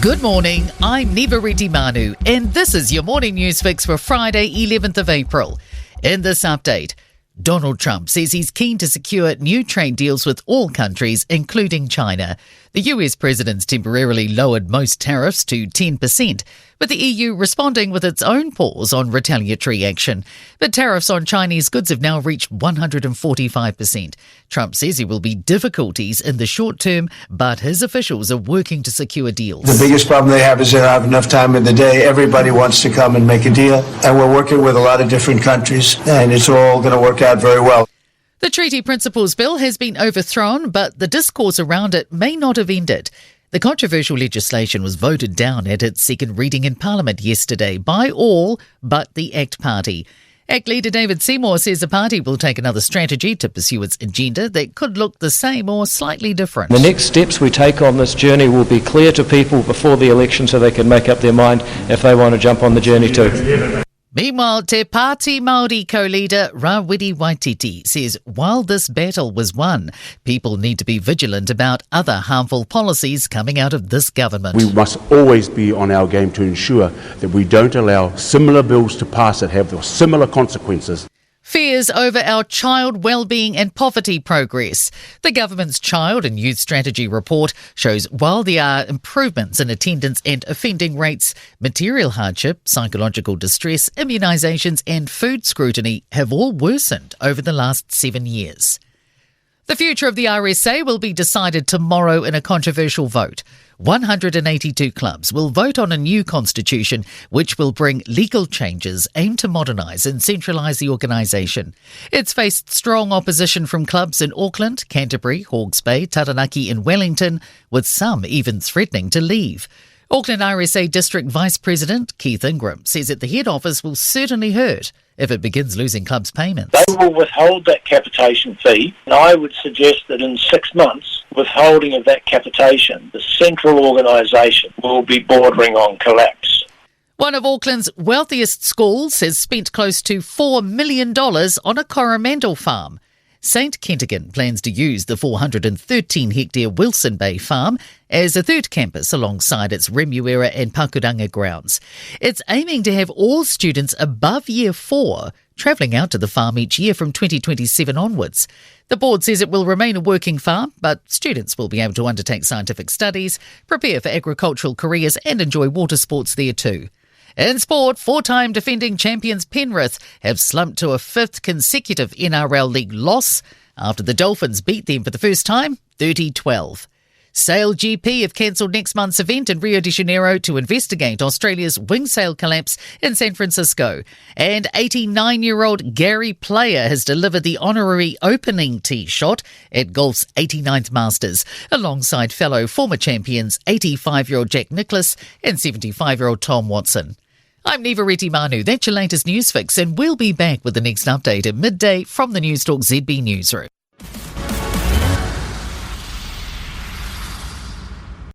Good morning, I'm Neva Manu, and this is your morning news fix for Friday, 11th of April. In this update, Donald Trump says he's keen to secure new trade deals with all countries, including China. The US president's temporarily lowered most tariffs to 10%, with the EU responding with its own pause on retaliatory action. But tariffs on Chinese goods have now reached 145%. Trump says there will be difficulties in the short term, but his officials are working to secure deals. The biggest problem they have is they don't have enough time in the day. Everybody wants to come and make a deal, and we're working with a lot of different countries, and it's all going to work out very well. The Treaty Principles Bill has been overthrown, but the discourse around it may not have ended. The controversial legislation was voted down at its second reading in Parliament yesterday by all but the ACT Party. ACT leader David Seymour says the party will take another strategy to pursue its agenda that could look the same or slightly different. The next steps we take on this journey will be clear to people before the election so they can make up their mind if they want to jump on the journey too. Meanwhile, Te Pāti Māori co-leader Rawiri Waititi says while this battle was won, people need to be vigilant about other harmful policies coming out of this government. We must always be on our game to ensure that we don't allow similar bills to pass that have similar consequences. Fears over our child wellbeing and poverty progress. The government's Child and Youth Strategy report shows while there are improvements in attendance and offending rates, material hardship, psychological distress, immunisations and food scrutiny have all worsened over the last 7 years. The future of the RSA will be decided tomorrow in a controversial vote. 182 clubs will vote on a new constitution which will bring legal changes aimed to modernise and centralise the organisation. It's faced strong opposition from clubs in Auckland, Canterbury, Hawke's Bay, Taranaki and Wellington, with some even threatening to leave. Auckland RSA District Vice President Keith Ingram says that the head office will certainly hurt if it begins losing clubs' payments. They will withhold that capitation fee, and I would suggest that in 6 months, withholding of that capitation, the central organisation will be bordering on collapse. One of Auckland's wealthiest schools has spent close to $4 million on a Coromandel farm. St Kentigern plans to use the 413-hectare Wilson Bay farm as a third campus alongside its Remuera and Pakuranga grounds. It's aiming to have all students above Year 4 travelling out to the farm each year from 2027 onwards. The board says it will remain a working farm, but students will be able to undertake scientific studies, prepare for agricultural careers and enjoy water sports there too. In sport, four-time defending champions Penrith have slumped to a fifth consecutive NRL League loss after the Dolphins beat them for the first time, 30-12. Sail GP have cancelled next month's event in Rio de Janeiro to investigate Australia's wing sail collapse in San Francisco. And 89-year-old Gary Player has delivered the honorary opening tee shot at golf's 89th Masters, alongside fellow former champions 85-year-old Jack Nicklaus and 75-year-old Tom Watson. I'm Neva Manu. That's your latest news fix, and we'll be back with the next update at midday from the Newstalk ZB newsroom.